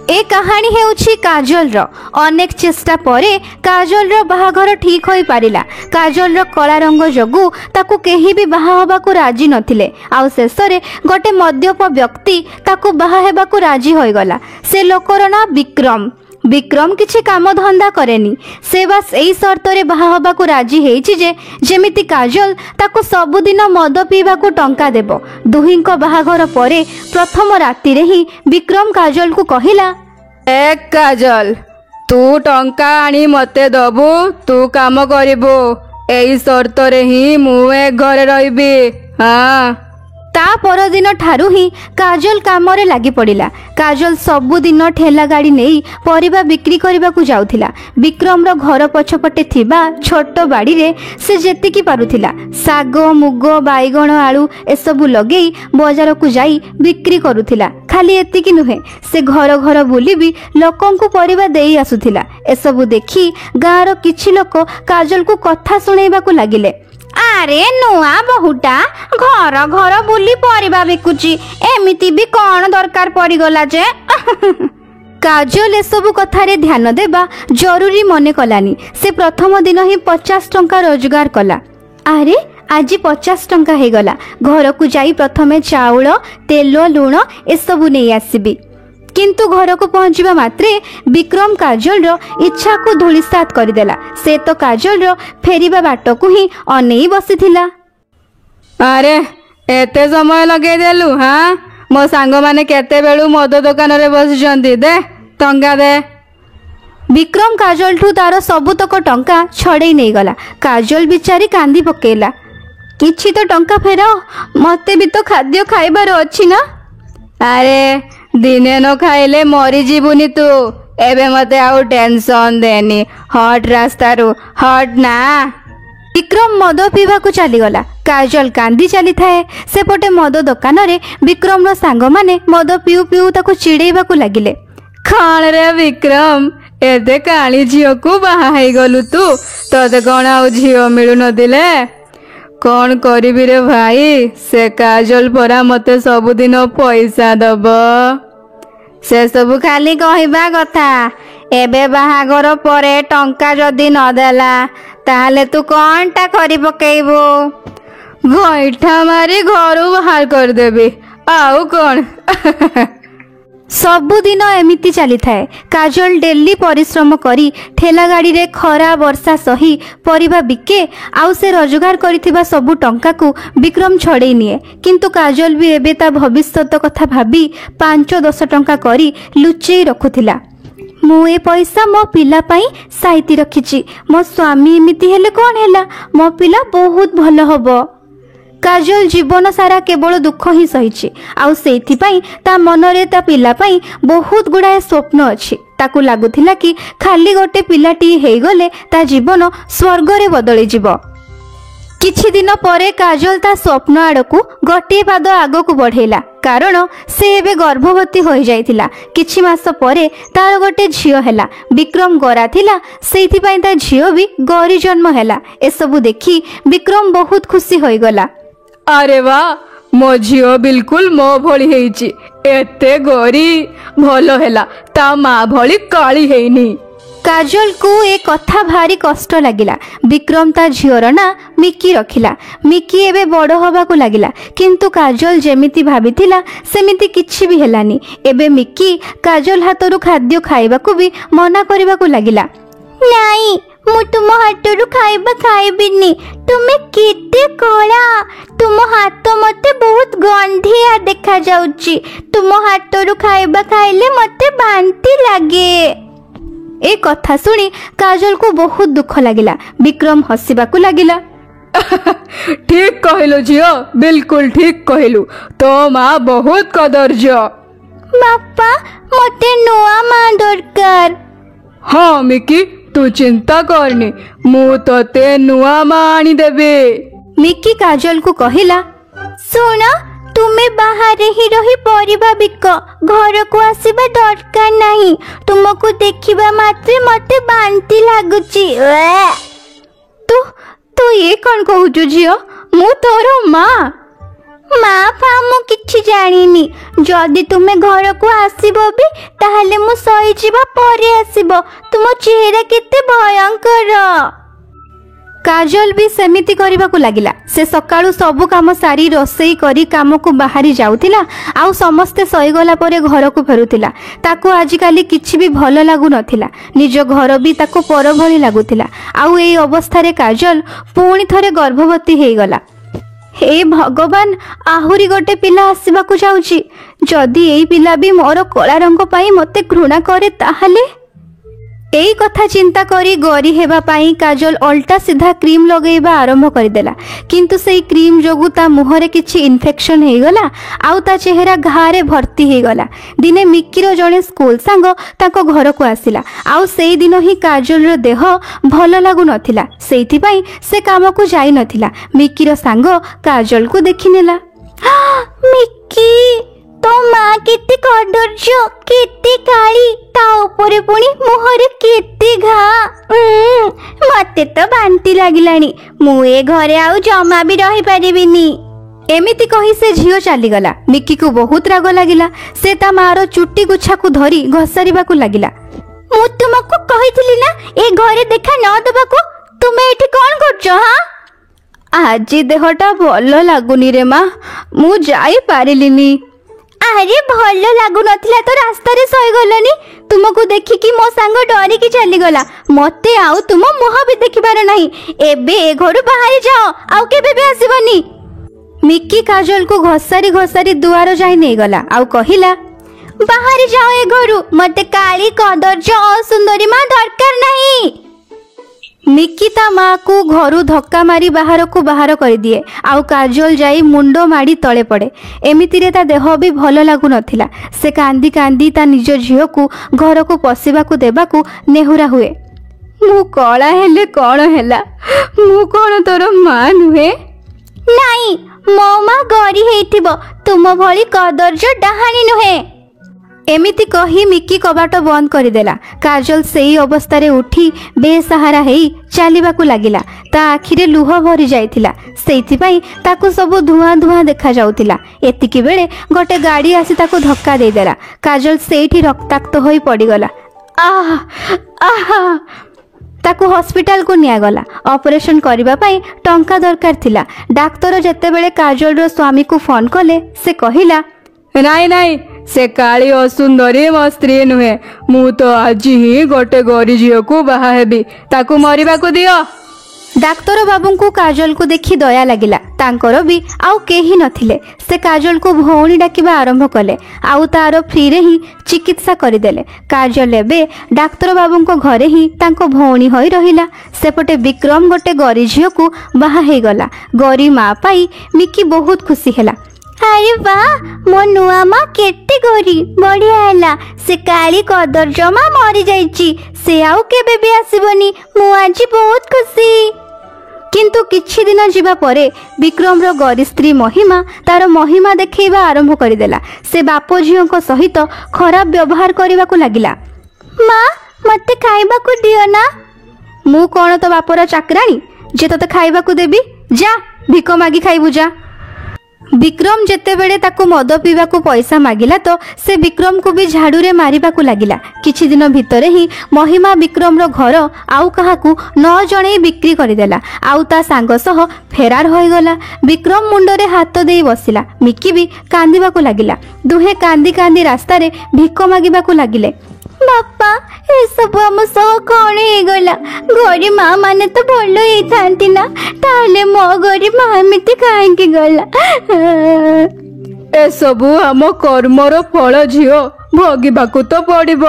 ए कहानी हेउछि काजल रो। अनेक चेष्टा परे काजल रो बाहाघर ठीक होई पारिला। काजल रो कला रंग जोगु ताकू केही भी बाहा होबाकू राजी नथिले। आउ शेषरे गोटे मध्यप व्यक्ति ताकू बाहा हेबाकू राजी होई गला। से लोकर ना विक्रम। विक्रम किछि काम धंदा करेनी। से बस एई शर्तरे बाहा होबाकू राजी हेइछि जे जेमिति काजल ताकू सबुदिन मद पीबाकू टंका देबो। दुहिंको बाहाघर परे प्रथम राति रे ही विक्रम काजल को कहिला, ए काजल, तू टंका आनी मते दबु, तू काम करिबो। एई शर्तरे ही मु ए घरे रहिबी। हाँ। ता परदिन ठारू ही काजल काम रे लागी पड़िला। काजल सबुदिन ठेला गाड़ी नहीं परिबा बिक्री करबा को जाउथिला। विक्रम रो घर पछपटे थिबा छोट बाड़ी रे से जेतिकी पारुथिला साग मुग बाईगण आलू एसबु लगेई बाजार को जाई बिक्री करुथिला। खाली एतिकी नुहे, से घर घर बुली भी लोकन को परिबा देई आसुथिला। एसबु देखी गाँव रो किछि लोक काजल को कथा सुनैबा को लागिले। अरे नुआ बहुटा घर घर बुली परिबा बिकुची, एमिति भी कौन दरकार पड़ीगला जे। काजल एसबु कथारे ध्यान देबा जरूरी मने कलानी। से प्रथम दिन ही 50 टंका रोजगार कला। अरे आज 50 टंका हे गला। घर को जाई प्रथमे चाउल तेल लुण एसबु नहीं आसीबी। किंतु घर को पहुंचवा मात्रे विक्रम काजल रो इच्छा को धूलिसात करदेला। से तो काजल रो फेरिबा बाट को ही अनेई बसिथिला। अरे एते समय लगे देलु। हाँ, मो सांग माने केते बेलु मद दुकान रे बसिचंदी, दे टंका दे। विक्रम काजल ठू तार सबुतक टंका छड़े नहीं गला। काजल बिचारी कांदी पकेला। किछि तो टंका फेराओ, मते भी तो खाद्य खाइबार अछि ना। अरे दिने न खाइले मरी जीवुनी तू। एबे मते आउ टेंशन देनी। हट रास्ता रू हट ना। विक्रम मद पीवा को चली गला। काजल कांदी चली थाए। सेपटे मद दुकान रे विक्रम रो सांग माने मद पिउ पिउ ताको चिड़ेबा को लागिले। कौन रे विक्रम, एते काली झियो को बाहा हे गलु तू? तते कौन आउ झियो मिलु न दिले? कौन करिबि रे भाई, से काजल परा मते सबुदिन पैसा दब। से सबु खाली कहिबा कथा। एबे बाहागर परे टंका जदि न देला ताहले तू कौनटा करि पकेइबो? गईठा मारी घरु बाहर कर देबी। आउ कौन? सबुदिन एमिति चली थाए। काजल डेली परिश्रम करी ठेला गाड़ी रे खरा वर्षा सही परिबा बिके। आउ से रोजगार करिथिबा सबु टंका को विक्रम छड़े निए। किंतु काजल भी एबे ता भविष्यत कथा भाबी 5-10 टंका करी लुचेई रखुथिला। मु ए पैसा मो पिला पाई साइती रखिची। मो स्वामी एमिति हेले कोन हैला, मो पिला बहुत भलो हबो। काजल जीवन सारा केवल दुख ही सही। आउ सेथि पई ता मनरे ता पिला पई बहुत गुड़ाए स्वप्न अछि। ताकू लागुथिला कि खाली गोटे पिलाटी हेई गले ता जीवन स्वर्ग रे बदली जिवो। किछि दिन परे काजल ता स्वप्न आड़कू गोटे पाद आगो को बढ़ेला। कारण से एबे गर्भवती हो जाइथिला। किछि मास परे तार गोटे झियो हैला। विक्रम गरा थिला, सेथि पई ता झियो भी गरी जन्म हैला। एसबु देखी विक्रम बहुत खुशी होई गला। अरे वाह, मो झियो बिल्कुल मो भली हेइची। एते गोरी भलो हैला, ता माँ भली काली हेइनी। काजल को ए कथा भारी कष्ट लागिला। विक्रम ता झियोर ना मिकी रखिला। मिकी एबे बड़ होबा को लागिला। किंतु काजल जेमिति भाबिथिला सेमिति किछि भी हेलानी। एबे मिकी काजल हातरु खाद्य खाइबा को भी मना करिबा को लागिला। नाई, मु तुम हाथरु खाइबा खाइबिनी। तुमे केते कला, तुम हाथ मते बहुत गंधिया देखा जाउची। तुम हाथरु खाइबा खाइले मते बांती लागे। ए कथा सुनी काजल को बहुत दुख लागिला। विक्रम हसिबा को लागिला। ठीक कहलु झियो, बिल्कुल ठीक कहलु। तो माँ बहुत कदर्ज। बापा मते नुआ माँ दरकार। हाँ मिकी, तू चिंता करनी, मु तते नुआ माँ आनी देबे। मिकी काजल को कहिला, सुना तुमे बाहर ही रही परिबा बिक, घर को आसीबा दरकार नहीं। तुमको देखिबा मात्रे मते बांती लागुची। तू तू ये कौन कहूचु झियो? मु तोर माँ। माँ କିଛି ଜାଣିନି। ଯଦି ତୁମେ ଘରକୁ ଆସିବ ବି ତାହେଲେ ମୁଁ ସହିଯିବା ପରେ ଆସିବ। ତୁମ ଚେହେରା କେତେ ଭୟଙ୍କର। କାଜଲ ବି ସେମିତି କରିବାକୁ ଲାଗିଲା। ସେ ସକାଳୁ ସବୁ କାମ ସାରି ରୋଷେଇ କରି କାମକୁ ବାହାରି ଯାଉଥିଲା, ଆଉ ସମସ୍ତେ ଶୋଇଗଲା ପରେ ଘରକୁ ଫେରୁଥିଲା। ତାକୁ ଆଜିକାଲି କିଛି ବି ଭଲ ଲାଗୁନଥିଲା। ନିଜ ଘର ବି ତାକୁ ପର ଭଳି ଲାଗୁଥିଲା। ଆଉ ଏଇ ଅବସ୍ଥାରେ କାଜଲ ପୁଣି ଥରେ ଗର୍ଭବତୀ ହେଇଗଲା। ହେ ଭଗବାନ, ଆହୁରି ଗୋଟେ ପିଲା ଆସିବାକୁ ଯାଉଛି। ଯଦି ଏଇ ପିଲା ବି ମୋର କଳା ରଙ୍ଗ ପାଇଁ ମୋତେ ଘୃଣା କରେ ତାହେଲେ। ଏଇ କଥା ଚିନ୍ତା କରି ଗରି ହେବା ପାଇଁ କାଜଲ ଅଲ୍ଟା ସିଧା କ୍ରିମ୍ ଲଗାଇବା ଆରମ୍ଭ କରିଦେଲା। କିନ୍ତୁ ସେଇ କ୍ରିମ୍ ଯୋଗୁଁ ତା ମୁହଁରେ କିଛି ଇନଫେକ୍ସନ୍ ହେଇଗଲା, ଆଉ ତା ଚେହେରା ଘାରେ ଭର୍ତ୍ତି ହେଇଗଲା। ଦିନେ ମିକିର ଜଣେ ସ୍କୁଲ ସାଙ୍ଗ ତାଙ୍କ ଘରକୁ ଆସିଲା, ଆଉ ସେଇଦିନ ହିଁ କାଜଲର ଦେହ ଭଲ ଲାଗୁନଥିଲା। ସେଇଥିପାଇଁ ସେ କାମକୁ ଯାଇନଥିଲା। ମିକିର ସାଙ୍ଗ କାଜଲକୁ ଦେଖିନେଲା। ମିକି, ତୋ ମା କେତେ କଦର୍ଯ୍ୟ, କେତେ କାଳି, ତା ଉପରେ ପୁଣି ମୁହଁରେ କେତେ ଘା। ମତେ ତ ବାନ୍ତି ଲାଗିଲାଣି। ମୁଁ ଏ ଘରେ ଆଉ ଜମା ବି ରହିପାରିବିନି। ଏମିତି କହି ସେ ଝିଅ ଚାଲିଗଲା। ମିକିକୁ ବହୁତ ରାଗ ଲାଗିଲା। ସେ ତା ମାର ଚୁଟି ଗୁଚ୍ଛାକୁ ଧରି ଘୋଷାରିବାକୁ ଲାଗିଲା। ମୁଁ ତୁମକୁ କହିଥିଲି ନା ଏ ଘରେ ଦେଖା ନ ଦେବାକୁ। ତୁମେ ଏଠି କଣ କରୁଛ? ଆଜି ଦେହଟା ଭଲ ଲାଗୁନି ରେ ମା, ମୁଁ ଯାଇପାରିଲିନି। ଆରେ ଭଲ ଲାଗୁନଥିଲା ତ ରାସ୍ତାରେ ଶୋଇଗଲନି। ତୁମକୁ ଦେଖିକି ମୋ ସାଙ୍ଗ ଡରିକି ଚାଲିଗଲା। ମତେ ଆଉ ତୁମ ମୁହଁ ବି ଦେଖିବାର ନାହିଁ। ଏବେ ଏ ଘରୁ ବାହାରି ଯାଅ, ଆଉ କେବେ ବି ଆସିବନି। ମିକି କାଜଲକୁ ଘୋଷାରି ଘୋଷାରି ଦୁଆର ଯାଇ ନେଇଗଲା, ଆଉ କହିଲା, ବାହାରି ଯାଅ ଏ ଘରୁ। ମତେ କାଳି କଦର୍ଯ୍ୟ ଅସୁନ୍ଦରୀ ମା ଦରକାର ନାହିଁ। ମିକି ତା ମାକୁ ଘରୁ ଧକ୍କା ମାରି ବାହାରକୁ ବାହାର କରିଦିଏ, ଆଉ କାଜଲ ଯାଇ ମୁଣ୍ଡ ମାଡ଼ି ତଳେ ପଡ଼େ। ଏମିତିରେ ତା ଦେହ ବି ଭଲ ଲାଗୁନଥିଲା। ସେ କାନ୍ଦି କାନ୍ଦି ତା ନିଜ ଝିଅକୁ ଘରକୁ ପଶିବାକୁ ଦେବାକୁ ନେହୁରା ହୁଏ। ମୁଁ କଳା ହେଲେ କଣ ହେଲା? ମୁଁ କଣ ତୋର ମା ନୁହେଁ? ନାଇଁ, ମୋ ମା ଗରି ହେଇଥିବ, ତୁମ ଭଳି କଦର୍ଯ୍ୟ ଡାହାଣୀ ନୁହେଁ। ଏମିତି କହି ମିକି କବାଟ ବନ୍ଦ କରିଦେଲା। କାଜଲ ସେଇ ଅବସ୍ଥାରେ ଉଠି ବେସାହାରା ହେଇ ଚାଲିବାକୁ ଲାଗିଲା। ତା ଆଖିରେ ଲୁହ ଭରି ଯାଇଥିଲା। ସେଇଥିପାଇଁ ତାକୁ ସବୁ ଧୂଆଁ ଧୂଆଁ ଦେଖାଯାଉଥିଲା। ଏତିକି ବେଳେ ଗୋଟେ ଗାଡ଼ି ଆସି ତାକୁ ଧକ୍କା ଦେଇଦେଲା। କାଜଲ ସେଇଠି ରକ୍ତାକ୍ତ ହୋଇ ପଡ଼ିଗଲା। ଆହା ଆହା। ତାକୁ ହସ୍ପିଟାଲକୁ ନିଆଗଲା। ଅପରେସନ କରିବା ପାଇଁ ଟଙ୍କା ଦରକାର ଥିଲା। ଡାକ୍ତର ଯେତେବେଳେ କାଜଲର ସ୍ୱାମୀକୁ ଫୋନ୍ କଲେ, ସେ କହିଲା, ନାଇଁ ନାଇଁ, ସେ କାଳି ଅସୁନ୍ଦରୀ ମୋ ସ୍ତ୍ରୀ ନୁହେଁ। ମୁଁ ତ ଆଜି ହିଁ ଗୋଟେ ଗରି ଝିଅକୁ ବାହା ହେବି। ତାକୁ ମରିବାକୁ ଦିଅ। ଡାକ୍ତର ବାବୁଙ୍କୁ କାଜଲକୁ ଦେଖି ଦୟା ଲାଗିଲା। ତାଙ୍କର ବି ଆଉ କେହି ନଥିଲେ। ସେ କାଜଲକୁ ଭଉଣୀ ଡାକିବା ଆରମ୍ଭ କଲେ, ଆଉ ତାର ଫ୍ରିରେ ହିଁ ଚିକିତ୍ସା କରିଦେଲେ। କାଜଲ ଏବେ ଡାକ୍ତର ବାବୁଙ୍କ ଘରେ ହିଁ ତାଙ୍କ ଭଉଣୀ ହୋଇ ରହିଲା। ସେପଟେ ବିକ୍ରମ ଗୋଟେ ଗରି ଝିଅକୁ ବାହା ହେଇଗଲା। ଗରି ମା ପାଇ ମିକି ବହୁତ ଖୁସି ହେଲା। ଆରେ ବା, ମୋ ନୂଆ ମା କେତେ ଗରି, ବଢିଆ ହେଲା। ସେ କାଳି କଦର୍ଯ୍ୟ ମା ମରିଯାଇଛି। ସେ ଆଉ କେବେ ବି ଆସିବନି। ମୁଁ ଆଜି ବହୁତ ଖୁସି। କିନ୍ତୁ କିଛି ଦିନ ଯିବା ପରେ ବିକ୍ରମର ଗରି ସ୍ତ୍ରୀ ମହିମା ତାର ମହିମା ଦେଖେଇବା ଆରମ୍ଭ କରିଦେଲା। ସେ ବାପ ଝିଅଙ୍କ ସହିତ ଖରାପ ବ୍ୟବହାର କରିବାକୁ ଲାଗିଲା। ମା, ମତେ ଖାଇବାକୁ ଦିଅ ନା। ମୁଁ କଣ ତ ବାପର ଚାକରାଣୀ ଯେ ତତେ ଖାଇବାକୁ ଦେବି? ଯା, ଭିକ ମାଗି ଖାଇବୁ ଯା। ବିକ୍ରମ ଯେତେବେଳେ ତାକୁ ମଦ ପିଇବାକୁ ପଇସା ମାଗିଲା ତ ସେ ବିକ୍ରମକୁ ବି ଝାଡୁରେ ମାରିବାକୁ ଲାଗିଲା। କିଛି ଦିନ ଭିତରେ ହିଁ ମହିମା ବିକ୍ରମର ଘର ଆଉ କାହାକୁ ନ ଜଣେଇ ବିକ୍ରି କରିଦେଲା, ଆଉ ତା ସାଙ୍ଗ ସହ ଫେରାର ହୋଇଗଲା। ବିକ୍ରମ ମୁଣ୍ଡରେ ହାତ ଦେଇ ବସିଲା। ମିକି ବି କାନ୍ଦିବାକୁ ଲାଗିଲା। ଦୁହେଁ କାନ୍ଦି କାନ୍ଦି ରାସ୍ତାରେ ଭିକ ମାଗିବାକୁ ଲାଗିଲେ। ବାପା, ଏସବୁ ଆମ ସହ କଣ ହେଇଗଲା? ଗରି ମା ମାନେ ତ ଭଲ ହେଇଥାନ୍ତି ନା, ତାହେଲେ ମୋ ଗରି ମା ଏମିତି କାହିଁକି ଗଲା? ଏସବୁ ଆମ କର୍ମର ଫଳ ଝିଅ, ଭୋଗିବାକୁ ତ ପଡ଼ିବ।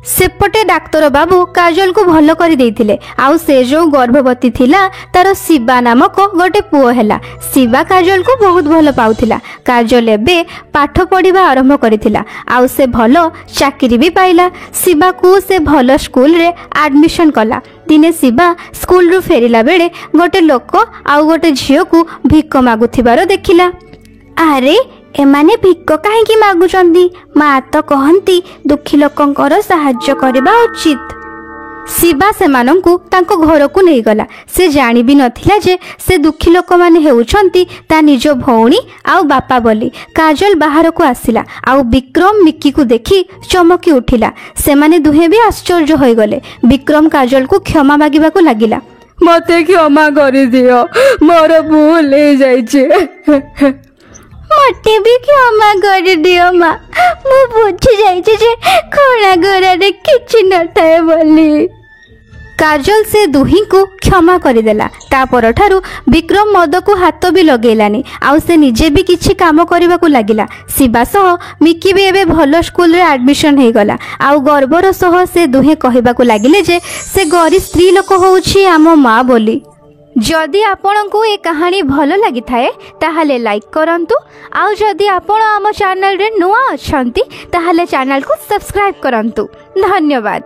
ସେପଟେ ଡାକ୍ତର ବାବୁ କାଜଲକୁ ଭଲ କରିଦେଇଥିଲେ, ଆଉ ସେ ଯୋଉ ଗର୍ଭବତୀ ଥିଲା ତାର ଶିବା ନାମକ ଗୋଟେ ପୁଅ ହେଲା। ଶିବା କାଜଲକୁ ବହୁତ ଭଲ ପାଉଥିଲା। କାଜଲ ଏବେ ପାଠ ପଢିବା ଆରମ୍ଭ କରିଥିଲା, ଆଉ ସେ ଭଲ ଚାକିରି ବି ପାଇଲା। ଶିବାକୁ ସେ ଭଲ ସ୍କୁଲରେ ଆଡମିସନ କଲା। ଦିନେ ଶିବା ସ୍କୁଲରୁ ଫେରିଲା ବେଳେ ଗୋଟେ ଲୋକ ଆଉ ଗୋଟେ ଝିଅକୁ ଭିକ ମାଗୁଥିବାର ଦେଖିଲା। ଆରେ, ଏମାନେ ଭିକ କାହିଁକି ମାଗୁଛନ୍ତି? ମା ତ କହନ୍ତି ଦୁଃଖୀ ଲୋକଙ୍କର ସାହାଯ୍ୟ କରିବା ଉଚିତ। ଶିବା ସେମାନଙ୍କୁ ତାଙ୍କ ଘରକୁ ନେଇଗଲା। ସେ ଜାଣି ବି ନଥିଲା ଯେ ସେ ଦୁଃଖୀ ଲୋକମାନେ ହେଉଛନ୍ତି ତା ନିଜ ଭଉଣୀ ଆଉ ବାପା ବୋଲି। କାଜଲ ବାହାରକୁ ଆସିଲା ଆଉ ବିକ୍ରମ ମିକିକୁ ଦେଖି ଚମକି ଉଠିଲା। ସେମାନେ ଦୁହେଁ ବି ଆଶ୍ଚର୍ଯ୍ୟ ହୋଇଗଲେ। ବିକ୍ରମ କାଜଲକୁ କ୍ଷମା ମାଗିବାକୁ ଲାଗିଲା। ମୋତେ କ୍ଷମା କରିଦିଅ, ମୋର ଭୁଲ ହେଇଯାଇଛି। ମତେ ବି କ୍ଷମା କରିଦିଅ ମା, ମୁଁ ବୁଝି ଯାଇଛି ଯେ ଖଣା ଘରରେ କିଛି ନଥାଏ ବୋଲି। କାଜଲ ସେ ଦୁହିଁଙ୍କୁ କ୍ଷମା କରିଦେଲା। ତା ପରଠାରୁ ବିକ୍ରମ ମଦକୁ ହାତ ବି ଲଗେଇଲାନି ଆଉ ସେ ନିଜେ ବି କିଛି କାମ କରିବାକୁ ଲାଗିଲା। ଶିବା ସହ ମିକି ବି ଏବେ ଭଲ ସ୍କୁଲରେ ଆଡମିସନ ହେଇଗଲା ଆଉ ଗର୍ବର ସହ ସେ ଦୁହେଁ କହିବାକୁ ଲାଗିଲେ ଯେ ସେ ଗରିବ ସ୍ତ୍ରୀ ଲୋକ ହେଉଛି ଆମ ମା ବୋଲି। ଯଦି ଆପଣଙ୍କୁ ଏ କାହାଣୀ ଭଲ ଲାଗିଥାଏ ତାହେଲେ ଲାଇକ୍ କରନ୍ତୁ ଆଉ ଯଦି ଆପଣ ଆମ ଚ୍ୟାନେଲରେ ନୂଆ ଅଛନ୍ତି ତାହେଲେ ଚ୍ୟାନେଲକୁ ସବସ୍କ୍ରାଇବ୍ କରନ୍ତୁ। ଧନ୍ୟବାଦ।